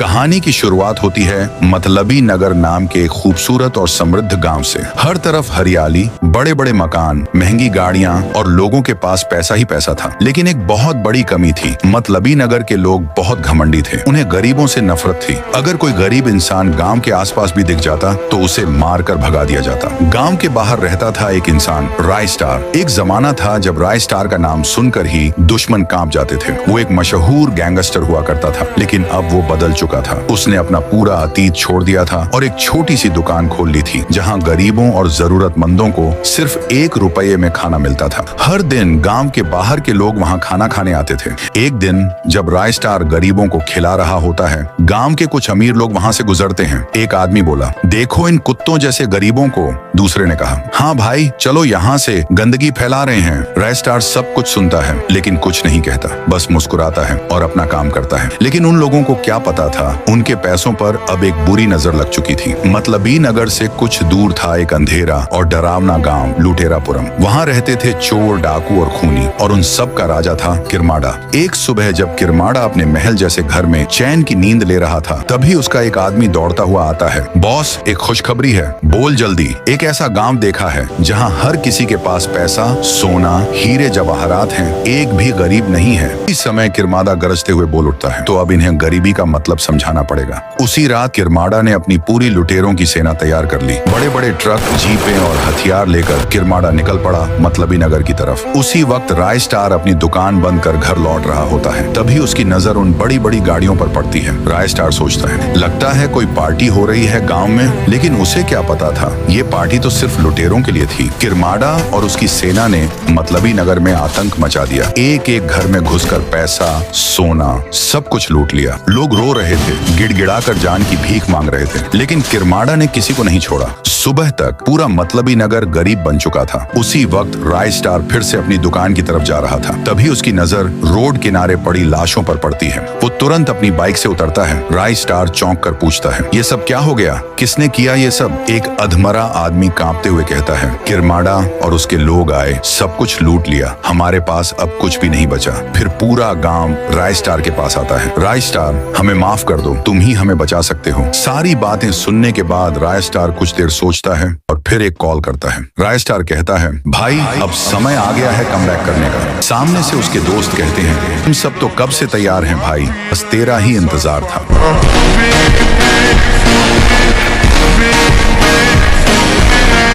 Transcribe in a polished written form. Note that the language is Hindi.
कहानी की शुरुआत होती है मतलबी नगर नाम के एक खूबसूरत और समृद्ध गांव से। हर तरफ हरियाली, बड़े बड़े मकान, महंगी गाड़ियां और लोगों के पास पैसा ही पैसा था। लेकिन एक बहुत बड़ी कमी थी। मतलबी नगर के लोग बहुत घमंडी थे। उन्हें गरीबों से नफरत थी। अगर कोई गरीब इंसान गांव के आसपास भी दिख जाता तो उसे मार कर भगा दिया जाता। गांव के बाहर रहता था एक इंसान, राय स्टार। एक जमाना था जब राय स्टार का नाम सुनकर ही दुश्मन कांप जाते थे। वो एक मशहूर गैंगस्टर हुआ करता था, लेकिन अब वो बदल चुका था। उसने अपना पूरा अतीत छोड़ दिया था और एक छोटी सी दुकान खोल ली थी, जहां गरीबों और जरूरतमंदों को सिर्फ 1 रुपये में खाना मिलता था। हर दिन गांव के बाहर के लोग वहां खाना खाने आते थे। एक दिन जब राय स्टार गरीबों को खिला रहा होता है, गांव के कुछ अमीर लोग वहां से गुजरते हैं। एक आदमी बोला, देखो इन कुत्तों जैसे गरीबों को। दूसरे ने कहा, हाँ भाई चलो, यहाँ से गंदगी फैला रहे हैं। राय स्टार सब कुछ सुनता है लेकिन कुछ नहीं कहता, बस मुस्कुराता है और अपना काम करता है। लेकिन उन लोगों को क्या पता था, उनके पैसों पर अब एक बुरी नजर लग चुकी थी। मतलबी नगर से कुछ दूर था एक अंधेरा और डरावना गांव, लुटेरापुरम। वहां रहते थे चोर, डाकू और खूनी, और उन सब का राजा था किरमाड़ा। एक सुबह जब किरमाड़ा अपने महल जैसे घर में चैन की नींद ले रहा था, तभी उसका एक आदमी दौड़ता हुआ आता है। बॉस, एक खुशखबरी है, बोल जल्दी। एक ऐसा गांव देखा है जहां हर किसी के पास पैसा, सोना, हीरे जवाहरात हैं, एक भी गरीब नहीं है। इस समय किरमाड़ा गरजते हुए बोल उठता है, तो अब इन्हें गरीबी का मतलब समझाना पड़ेगा। उसी रात किरमाड़ा ने अपनी पूरी लुटेरों की सेना तैयार कर ली। बड़े बड़े ट्रक, जीपें और हथियार लेकर किरमाड़ा निकल पड़ा मतलबी नगर की तरफ। उसी वक्त राय स्टार अपनी दुकान बंद कर घर लौट रहा होता है। तभी उसकी नजर उन बड़ी बड़ी गाड़ियों पर पड़ती है। राय स्टार सोचता है, लगता है कोई पार्टी हो रही है गाँव में। लेकिन उसे क्या पता था, ये पार्टी तो सिर्फ लुटेरों के लिए थी। किरमाड़ा और उसकी सेना ने मतलबी नगर में आतंक मचा दिया। एक एक घर में घुसकर पैसा, सोना, सब कुछ लूट लिया। लोग रो रहे थे, गिड़गिड़ाकर जान की भीख मांग रहे थे। लेकिन किरमाड़ा ने किसी को नहीं छोड़ा। सुबह तक पूरा मतलबी नगर गरीब बन चुका था। उसी वक्त राय स्टार फिर से अपनी दुकान की तरफ जा रहा था। तभी उसकी नजर रोड किनारे पड़ी लाशों पर पड़ती है। वो तुरंत अपनी बाइक से उतरता है। राय स्टार चौंक कर पूछता है, ये सब क्या हो गया, किसने किया ये सब? एक अधमरा आदमी कांपते हुए कहता है, किरमाड़ा और उसके लोग आए, सब कुछ लूट लिया, हमारे पास अब कुछ भी नहीं बचा। फिर पूरा गांव राय स्टार के पास आता है। राय स्टार, हमें माफ कर दो, तुम ही हमें बचा सकते हो। सारी बातें सुनने के बाद राय स्टार कुछ देर सोचता है और फिर एक कॉल करता है। राय स्टार कहता है, भाई अब समय आ गया है कमबैक करने का। सामने से उसके दोस्त कहते हैं, तुम सब तो कब से तैयार हैं भाई, बस तेरा ही इंतजार था।